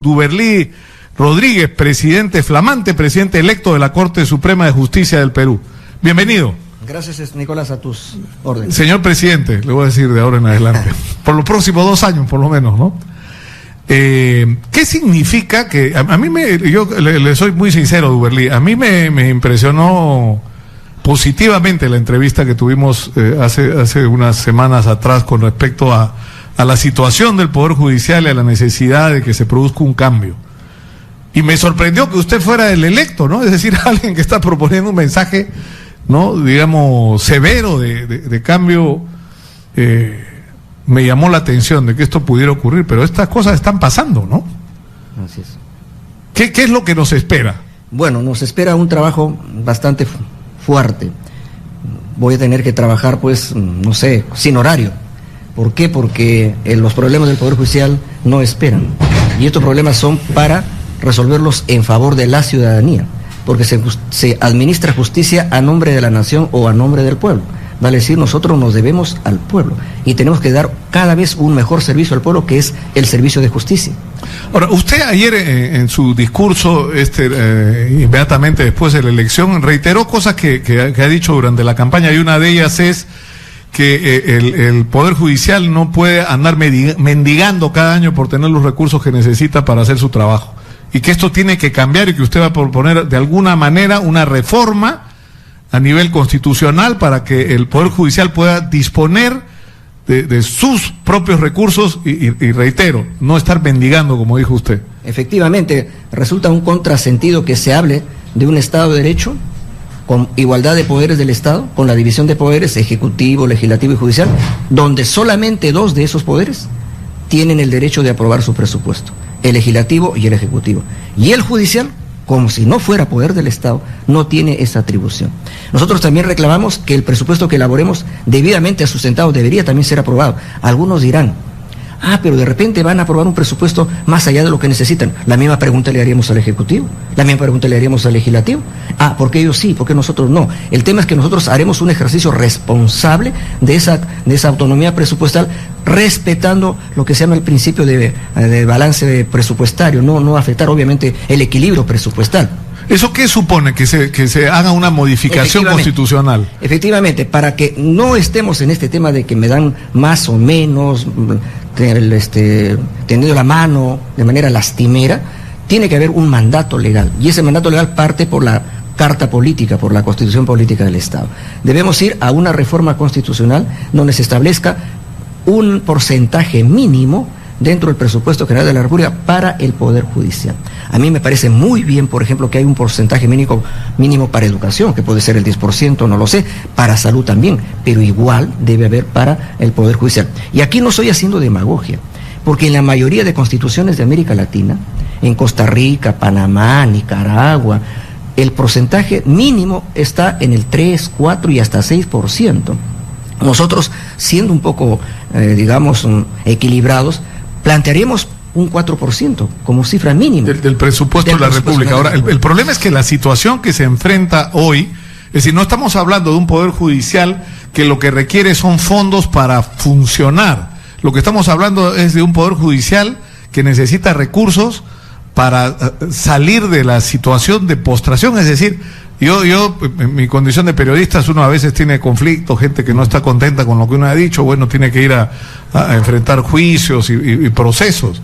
Duberlí Rodríguez, flamante presidente electo de la Corte Suprema de Justicia del Perú. Bienvenido. Gracias, Nicolás, a tus órdenes. Señor presidente, le voy a decir de ahora en adelante, por los próximos 2 años por lo menos, ¿no? ¿Qué significa que, yo le soy muy sincero, Duberlí, a mí me impresionó positivamente la entrevista que tuvimos hace unas semanas atrás con respecto a la situación del Poder Judicial y a la necesidad de que se produzca un cambio. Y me sorprendió que usted fuera el electo, ¿no? Es decir, alguien que está proponiendo un mensaje, ¿no? Digamos, severo de cambio. Me llamó la atención de que esto pudiera ocurrir, pero estas cosas están pasando, ¿no? Así es. ¿Qué es lo que nos espera? Bueno, nos espera un trabajo bastante fuerte. Voy a tener que trabajar, pues, no sé, sin horario. ¿Por qué? Porque los problemas del Poder Judicial no esperan. Y estos problemas son para resolverlos en favor de la ciudadanía, porque se administra justicia a nombre de la nación o a nombre del pueblo. Vale decir, nosotros nos debemos al pueblo y tenemos que dar cada vez un mejor servicio al pueblo, que es el servicio de justicia. Ahora, usted ayer en su discurso, inmediatamente después de la elección, reiteró cosas que ha dicho durante la campaña, y una de ellas es que el Poder Judicial no puede andar mendigando cada año por tener los recursos que necesita para hacer su trabajo, y que esto tiene que cambiar y que usted va a proponer de alguna manera una reforma a nivel constitucional para que el Poder Judicial pueda disponer de sus propios recursos y reitero, no estar mendigando, como dijo usted. Efectivamente, resulta un contrasentido que se hable de un Estado de Derecho con igualdad de poderes del Estado, con la división de poderes, ejecutivo, legislativo y judicial, donde solamente 2 de esos poderes tienen el derecho de aprobar su presupuesto, el legislativo y el ejecutivo. Y el judicial, como si no fuera poder del Estado, no tiene esa atribución. Nosotros también reclamamos que el presupuesto que elaboremos, debidamente sustentado, debería también ser aprobado. Algunos dirán, pero de repente van a aprobar un presupuesto más allá de lo que necesitan. La misma pregunta le haríamos al Ejecutivo, la misma pregunta le haríamos al Legislativo. ¿Por qué ellos sí? ¿Por qué nosotros no? El tema es que nosotros haremos un ejercicio responsable de esa autonomía presupuestal, respetando lo que se llama el principio de balance presupuestario, no afectar obviamente el equilibrio presupuestal. ¿Eso qué supone? Que se haga una modificación constitucional. Efectivamente, para que no estemos en este tema de que me dan más o menos, tendiendo la mano de manera lastimera, tiene que haber un mandato legal, y ese mandato legal parte por la Carta Política, por la Constitución Política del Estado. Debemos ir a una reforma constitucional donde se establezca un porcentaje mínimo dentro del presupuesto general de la República para el Poder Judicial. A mí me parece muy bien, por ejemplo, que hay un porcentaje mínimo para educación, que puede ser el 10%, no lo sé, para salud también, pero igual debe haber para el Poder Judicial. Y aquí no estoy haciendo demagogia, porque en la mayoría de constituciones de América Latina, en Costa Rica, Panamá, Nicaragua, el porcentaje mínimo está en el 3, 4 y hasta 6%. Nosotros, siendo un poco, equilibrados, plantearíamos un 4% como cifra mínima. Del presupuesto de la República. Ahora, el problema es que la situación que se enfrenta hoy, es decir, no estamos hablando de un Poder Judicial que lo que requiere son fondos para funcionar. Lo que estamos hablando es de un Poder Judicial que necesita recursos para salir de la situación de postración. Es decir, yo en mi condición de periodista, uno a veces tiene conflictos, gente que no está contenta con lo que uno ha dicho, bueno, tiene que ir a enfrentar juicios y procesos.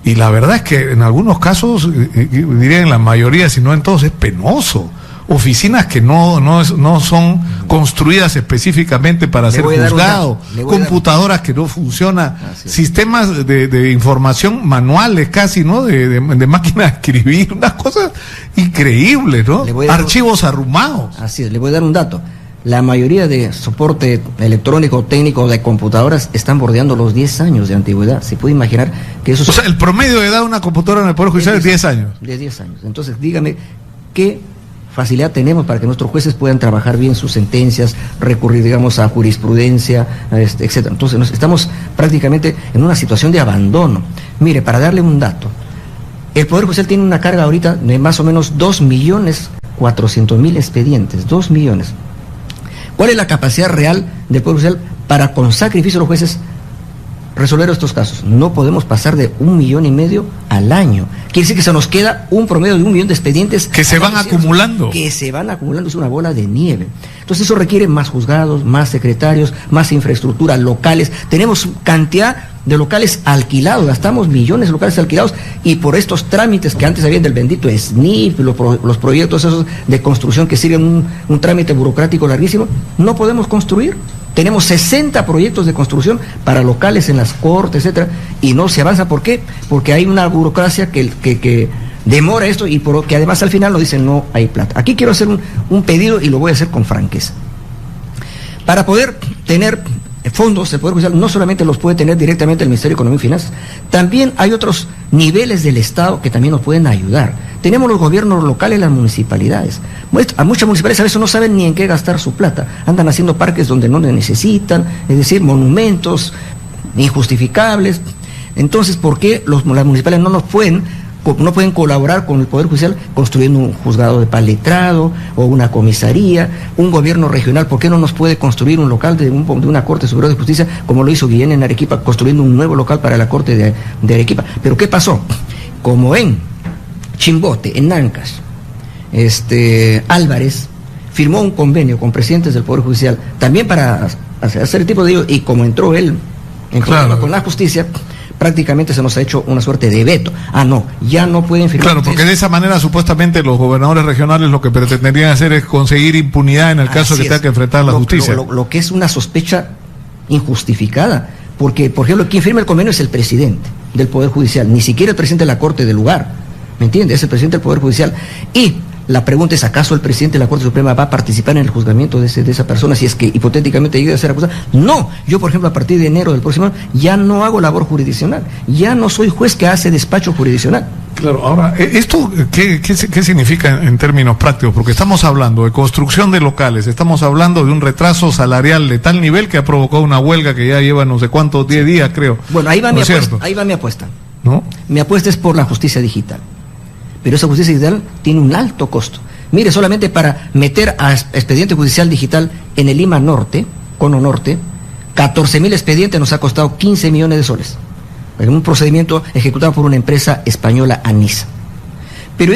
Y la verdad es que en algunos casos, diría en la mayoría, si no en todos, es penoso. Oficinas que no son construidas específicamente para ser juzgado, computadoras que no funcionan, sistemas de información manuales casi, ¿no? De máquina de escribir, unas cosas increíbles, ¿no? Archivos arrumados. Así es, le voy a dar un dato. La mayoría de soporte electrónico, técnico de computadoras están bordeando los 10 años de antigüedad. Se puede imaginar que eso... O sea, el promedio de edad de una computadora en el Poder Judicial es 10 años. De 10 años. Entonces, dígame, ¿qué facilidad tenemos para que nuestros jueces puedan trabajar bien sus sentencias, recurrir, a jurisprudencia, etcétera? Entonces, estamos prácticamente en una situación de abandono. Mire, para darle un dato, el Poder Judicial tiene una carga ahorita de más o menos 2.400.000 expedientes, 2 millones. ¿Cuál es la capacidad real del Poder Judicial para, con sacrificio de los jueces, resolver estos casos. No podemos pasar de 1,5 millones al año. Quiere decir que se nos queda un promedio de 1 millón de expedientes. Que se van acumulando. Que se van acumulando, es una bola de nieve. Entonces eso requiere más juzgados, más secretarios, más infraestructura, locales. Tenemos cantidad de locales alquilados, gastamos millones de locales alquilados, y por estos trámites que antes habían del bendito SNIF, los proyectos esos de construcción que siguen un trámite burocrático larguísimo, no podemos construir. Tenemos 60 proyectos de construcción para locales en las cortes, etcétera, y no se avanza. ¿Por qué? Porque hay una burocracia que demora esto, y que además al final nos dicen no hay plata. Aquí quiero hacer un pedido, y lo voy a hacer con franqueza. Para poder tener fondos, el Poder Judicial no solamente los puede tener directamente el Ministerio de Economía y Finanzas, también hay otros niveles del Estado que también nos pueden ayudar. Tenemos los gobiernos locales, las municipalidades. A muchas municipalidades a veces no saben ni en qué gastar su plata. Andan haciendo parques donde no necesitan, es decir, monumentos injustificables. Entonces, ¿por qué las municipalidades no pueden colaborar con el Poder Judicial construyendo un juzgado de paz letrado o una comisaría? Un gobierno regional, ¿por qué no nos puede construir un local de una Corte Superior de Justicia, como lo hizo Guillén en Arequipa, construyendo un nuevo local para la Corte de Arequipa? Pero ¿qué pasó? Como en Chimbote, en Ancash, Álvarez firmó un convenio con presidentes del Poder Judicial, también para hacer el tipo de ello, y como entró él en problema con la justicia, prácticamente se nos ha hecho una suerte de veto. No, ya no pueden firmar. Claro, porque de esa manera supuestamente los gobernadores regionales lo que pretenderían hacer es conseguir impunidad en el caso de que tenga que enfrentar la justicia. Lo que es una sospecha injustificada, porque, por ejemplo, quien firma el convenio es el presidente del Poder Judicial, ni siquiera el presidente de la Corte del lugar, ¿me entiendes? Es el presidente del Poder Judicial. Y la pregunta es, ¿acaso el presidente de la Corte Suprema va a participar en el juzgamiento de esa persona si es que hipotéticamente llega a ser acusada? No, yo por ejemplo a partir de enero del próximo año ya no hago labor jurisdiccional, ya no soy juez que hace despacho jurisdiccional. Claro, ahora, ¿esto qué significa en términos prácticos? Porque estamos hablando de construcción de locales, estamos hablando de un retraso salarial de tal nivel que ha provocado una huelga que ya lleva no sé cuántos, 10 días creo. Bueno, ahí va mi apuesta. ¿No? Mi apuesta es por la justicia digital. Pero esa justicia digital tiene un alto costo. Mire, solamente para meter a expediente judicial digital en el Lima Norte, Cono Norte, 14.000 expedientes nos ha costado 15 millones de soles. En un procedimiento ejecutado por una empresa española, ANISA. Pero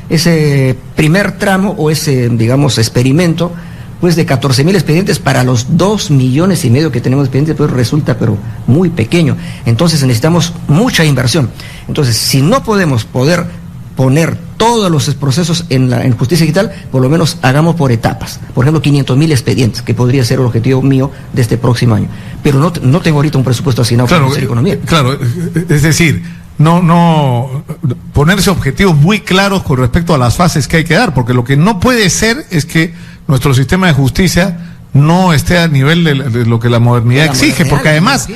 ese primer tramo, o ese, digamos, experimento, pues de 14.000 expedientes para los 2,5 millones que tenemos de expedientes, pues resulta pero muy pequeño. Entonces necesitamos mucha inversión. Entonces, si no podemos poner todos los procesos en justicia digital, por lo menos hagamos por etapas. Por ejemplo, 500.000 expedientes, que podría ser el objetivo mío de este próximo año. Pero no tengo ahorita un presupuesto asignado para hacer economía. Claro, es decir, no ponerse objetivos muy claros con respecto a las fases que hay que dar, porque lo que no puede ser es que nuestro sistema de justicia no esté a nivel de lo que la modernidad exige, porque además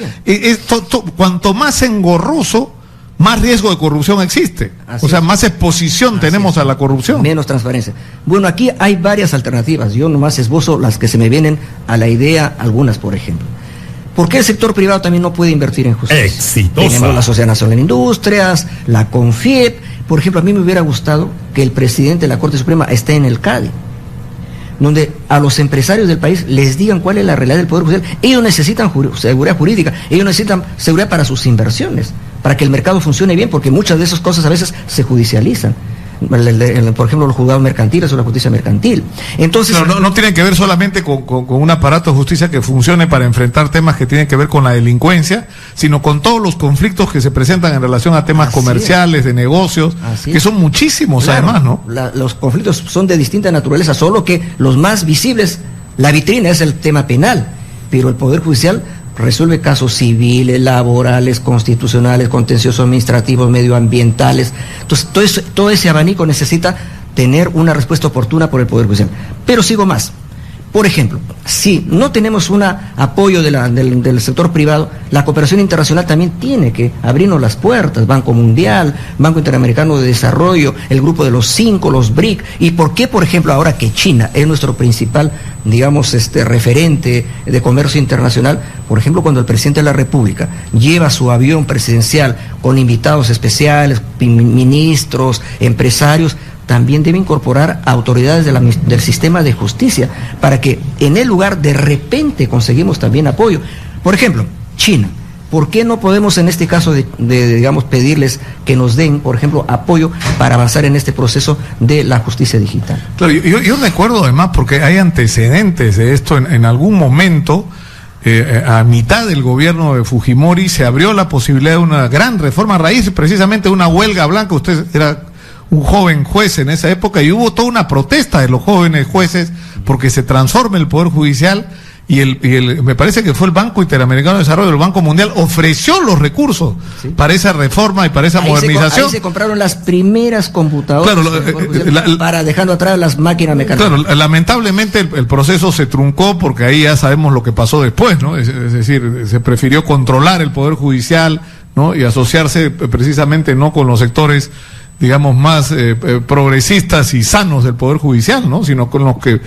cuanto más engorroso, más riesgo de corrupción existe. Más exposición tenemos a la corrupción. Menos transparencia. Bueno, aquí hay varias alternativas. Yo nomás esbozo las que se me vienen a la idea, algunas, por ejemplo. ¿Por qué el sector privado también no puede invertir en justicia? Exitosa. Tenemos la Sociedad Nacional de Industrias, la CONFIEP. Por ejemplo, a mí me hubiera gustado que el presidente de la Corte Suprema esté en el CADE, donde a los empresarios del país les digan cuál es la realidad del Poder Judicial. Ellos necesitan seguridad jurídica, ellos necesitan seguridad para sus inversiones, para que el mercado funcione bien, porque muchas de esas cosas a veces se judicializan. Por ejemplo, los juzgados mercantiles o la justicia mercantil. Entonces, no tiene que ver solamente con un aparato de justicia que funcione para enfrentar temas que tienen que ver con la delincuencia, sino con todos los conflictos que se presentan en relación a temas comerciales, de negocios, que son muchísimos, claro, además, ¿no? Los conflictos son de distinta naturaleza, solo que los más visibles, la vitrina es el tema penal, pero el Poder Judicial resuelve casos civiles, laborales, constitucionales, contenciosos administrativos, medioambientales. Entonces, todo ese abanico necesita tener una respuesta oportuna por el Poder Judicial. Pero sigo más. Por ejemplo, si no tenemos un apoyo del sector privado, la cooperación internacional también tiene que abrirnos las puertas. Banco Mundial, Banco Interamericano de Desarrollo, el grupo de los 5, los BRIC. ¿Y por qué, por ejemplo, ahora que China es nuestro principal, digamos, referente de comercio internacional? Por ejemplo, cuando el presidente de la República lleva su avión presidencial con invitados especiales, ministros, empresarios, también debe incorporar a autoridades del sistema de justicia, para que en el lugar de repente conseguimos también apoyo. Por ejemplo, China. ¿Por qué no podemos en este caso digamos, pedirles que nos den, por ejemplo, apoyo para avanzar en este proceso de la justicia digital? Claro, yo recuerdo además, porque hay antecedentes de esto, en algún momento, a mitad del gobierno de Fujimori, se abrió la posibilidad de una gran reforma a raíz, precisamente de una huelga blanca. Usted era un joven juez en esa época y hubo toda una protesta de los jóvenes jueces porque se transforme el Poder Judicial. Y me parece que fue el Banco Interamericano de Desarrollo, el Banco Mundial, ofreció los recursos para esa reforma y para esa modernización. Ahí se compraron las primeras computadoras, claro, para dejando atrás las máquinas mecánicas. Claro, lamentablemente el proceso se truncó porque ahí ya sabemos lo que pasó después, ¿no? Es decir, se prefirió controlar el Poder Judicial, ¿no? Y asociarse precisamente no con los sectores, digamos, más progresistas y sanos del Poder Judicial, ¿no? Sino con los que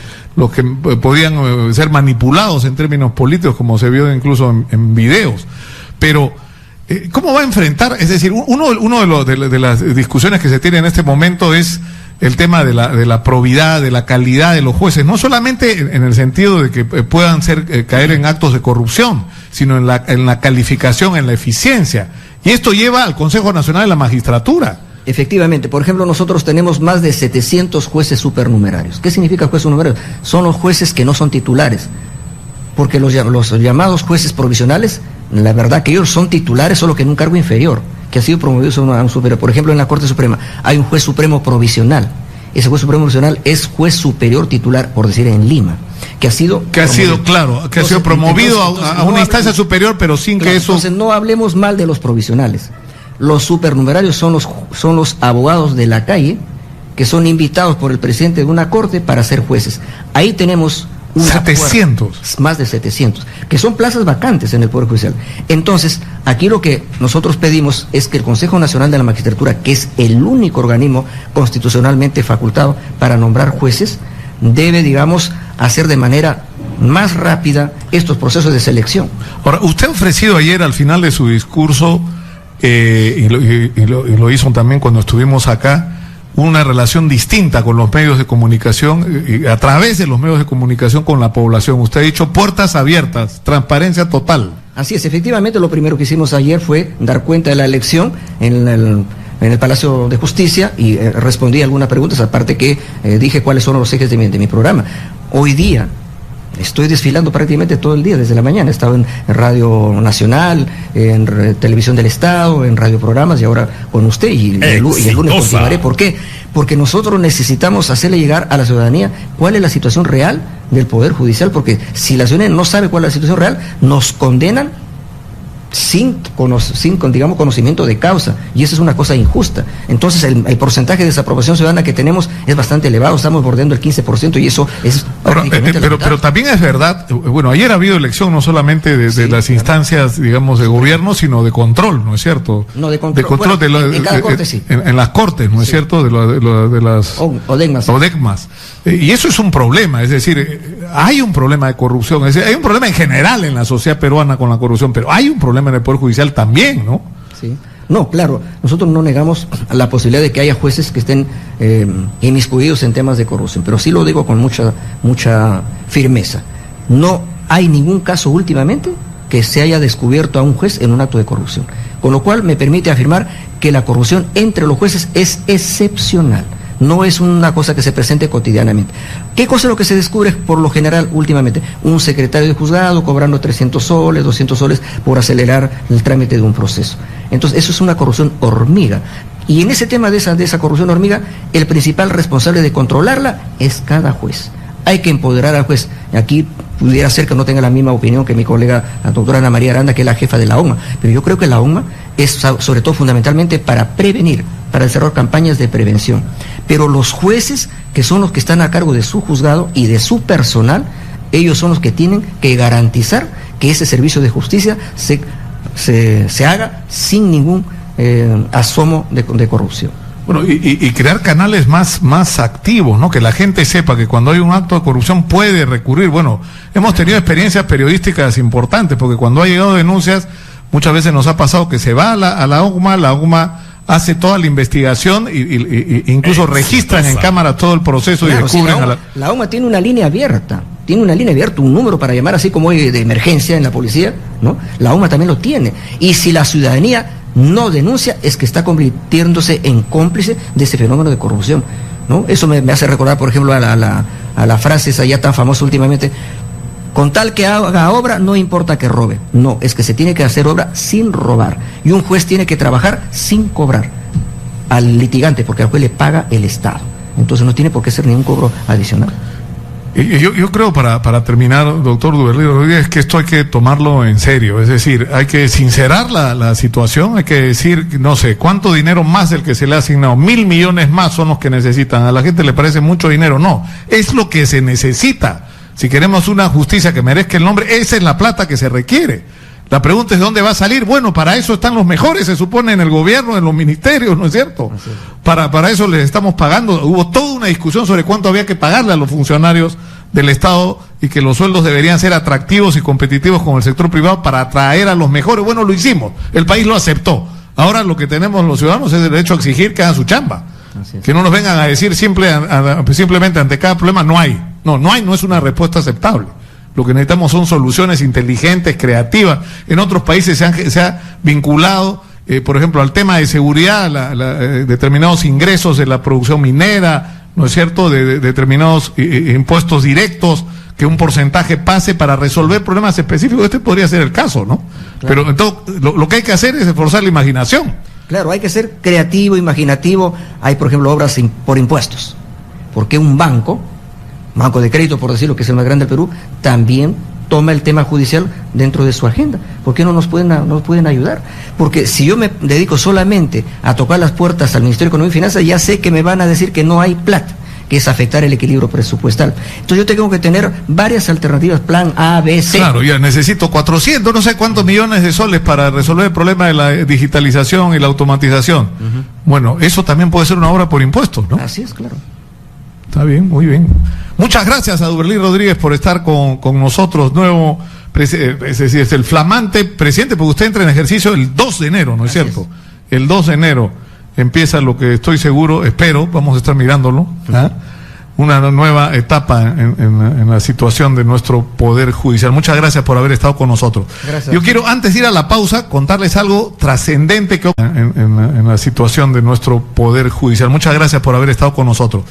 podían ser manipulados en términos políticos, como se vio incluso en videos. Pero ¿cómo va a enfrentar? Es decir, uno de las discusiones que se tiene en este momento es el tema de la probidad, de la calidad de los jueces, no solamente en el sentido de que puedan caer en actos de corrupción, sino en la calificación, en la eficiencia. Y esto lleva al Consejo Nacional de la Magistratura. Efectivamente, por ejemplo, nosotros tenemos más de 700 jueces supernumerarios. ¿Qué significa jueces supernumerarios? Son los jueces que no son titulares, porque los llamados jueces provisionales, la verdad que ellos son titulares solo que en un cargo inferior, que ha sido promovido a un superior. Por ejemplo, en la Corte Suprema hay un juez supremo provisional. Ese juez supremo provisional es juez superior titular, por decir, en Lima, que ha sido promovido a una instancia superior, pero sin que eso... Entonces no hablemos mal de los provisionales. Los supernumerarios son los abogados de la calle que son invitados por el presidente de una corte para ser jueces. Ahí tenemos 700. Más de 700, que son plazas vacantes en el Poder Judicial. Entonces, aquí lo que nosotros pedimos es que el Consejo Nacional de la Magistratura, que es el único organismo constitucionalmente facultado para nombrar jueces, debe, digamos, hacer de manera más rápida estos procesos de selección. Ahora, usted ha ofrecido ayer al final de su discurso, y lo hizo también cuando estuvimos acá, una relación distinta con los medios de comunicación, y a través de los medios de comunicación con la población. Usted ha dicho puertas abiertas, transparencia total. Así es, efectivamente lo primero que hicimos ayer fue dar cuenta de la elección en el Palacio de Justicia y respondí a algunas preguntas, aparte que dije cuáles son los ejes de mi programa. Hoy día estoy desfilando prácticamente todo el día, desde la mañana. He estado en Radio Nacional, en Televisión del Estado, en radioprogramas y ahora con usted. Y el lunes continuaré. ¿Por qué? Porque nosotros necesitamos hacerle llegar a la ciudadanía cuál es la situación real del Poder Judicial, porque si la ciudadanía no sabe cuál es la situación real, nos condenan sin digamos, conocimiento de causa, y eso es una cosa injusta. Entonces el porcentaje de desaprobación ciudadana que tenemos es bastante elevado, estamos bordeando el 15%, y eso es prácticamente pero también es verdad, bueno, ayer ha habido elección no solamente de las instancias, digamos, de gobierno, sino de control, ¿no es cierto? No, de control, bueno, en cada corte sí. En las cortes, ¿no es cierto? De las ODECMAS. Y eso es un problema, es decir, hay un problema de corrupción, es decir, hay un problema en general en la sociedad peruana con la corrupción, pero hay un problema en el Poder Judicial también, ¿no? Sí. No, claro, nosotros no negamos la posibilidad de que haya jueces que estén inmiscuidos en temas de corrupción, pero sí lo digo con mucha firmeza. No hay ningún caso últimamente que se haya descubierto a un juez en un acto de corrupción, con lo cual me permite afirmar que la corrupción entre los jueces es excepcional. No es una cosa que se presente cotidianamente. ¿Qué cosa es lo que se descubre por lo general últimamente? Un secretario de juzgado cobrando 300 soles, 200 soles por acelerar el trámite de un proceso. Entonces, eso es una corrupción hormiga. Y en ese tema de esa corrupción hormiga, el principal responsable de controlarla es cada juez. Hay que empoderar al juez. Aquí pudiera ser que no tenga la misma opinión que mi colega, la doctora Ana María Aranda, que es la jefa de la ONMA, pero yo creo que la ONMA es sobre todo fundamentalmente para prevenir, para desarrollar campañas de prevención. Pero los jueces, que son los que están a cargo de su juzgado y de su personal, ellos son los que tienen que garantizar que ese servicio de justicia se haga sin ningún asomo de corrupción. Bueno, y crear canales más activos, ¿no? Que la gente sepa que cuando hay un acto de corrupción puede recurrir. Bueno, hemos tenido experiencias periodísticas importantes, porque cuando ha llegado denuncias, muchas veces nos ha pasado que se va a la ONMA hace toda la investigación y incluso registran en cámara todo el proceso, claro, y descubren la ONMA tiene una línea abierta tiene una línea abierta, un número para llamar, así como hay de emergencia en la policía, ¿no? La UMA también lo tiene. Y si la ciudadanía no denuncia, es que está convirtiéndose en cómplice de ese fenómeno de corrupción, ¿no? Eso me hace recordar, por ejemplo, a la frase esa ya tan famosa últimamente: con tal que haga obra, no importa que robe. No, es que se tiene que hacer obra sin robar. Y un juez tiene que trabajar sin cobrar al litigante, porque al juez le paga el Estado. Entonces no tiene por qué ser ningún cobro adicional. Yo creo, para terminar, doctor Duberly Rodríguez, que esto hay que tomarlo en serio. Es decir, hay que sincerar la situación, hay que decir, no sé, cuánto dinero más del que se le ha asignado. 1.000 millones más son los que necesitan. A la gente le parece mucho dinero. No, es lo que se necesita. Si queremos una justicia que merezca el nombre, esa es la plata que se requiere. La pregunta es: ¿dónde va a salir? Bueno, para eso están los mejores, se supone, en el gobierno, en los ministerios, ¿no es cierto? Para eso les estamos pagando. Hubo toda una discusión sobre cuánto había que pagarle a los funcionarios del Estado y que los sueldos deberían ser atractivos y competitivos con el sector privado para atraer a los mejores. Bueno, lo hicimos, el país lo aceptó. Ahora lo que tenemos los ciudadanos es el derecho a exigir que hagan su chamba. Que no nos vengan a decir simplemente ante cada problema no hay. No es una respuesta aceptable. Lo que necesitamos son soluciones inteligentes, creativas. En otros países se ha vinculado, por ejemplo, al tema de seguridad, determinados ingresos de la producción minera, ¿no es cierto?, de determinados impuestos directos, que un porcentaje pase para resolver problemas específicos. Este podría ser el caso, ¿no? Claro. Pero entonces, lo que hay que hacer es esforzar la imaginación. Claro, hay que ser creativo, imaginativo. Hay, por ejemplo, obras por impuestos. ¿Por qué un banco de crédito, por decirlo, que es el más grande del Perú, también toma el tema judicial dentro de su agenda? ¿Por qué no nos pueden ayudar? Porque si yo me dedico solamente a tocar las puertas al Ministerio de Economía y Finanzas, ya sé que me van a decir que no hay plata, que es afectar el equilibrio presupuestal. Entonces yo tengo que tener varias alternativas, plan A, B, C. Claro, ya necesito 400, no sé cuántos millones de soles para resolver el problema de la digitalización y la automatización. Bueno, eso también puede ser una obra por impuestos, ¿no? Así es, claro. Está bien, muy bien. Muchas gracias a Duberly Rodríguez por estar con nosotros, nuevo, es decir, es el flamante presidente, porque usted entra en ejercicio el 2 de enero, ¿no es cierto? El 2 de enero empieza lo que estoy seguro, espero, vamos a estar mirándolo, una nueva etapa en la situación de nuestro Poder Judicial. Muchas gracias por haber estado con nosotros. Gracias. Yo quiero, antes de ir a la pausa, contarles algo trascendente que en la situación de nuestro Poder Judicial. Muchas gracias por haber estado con nosotros.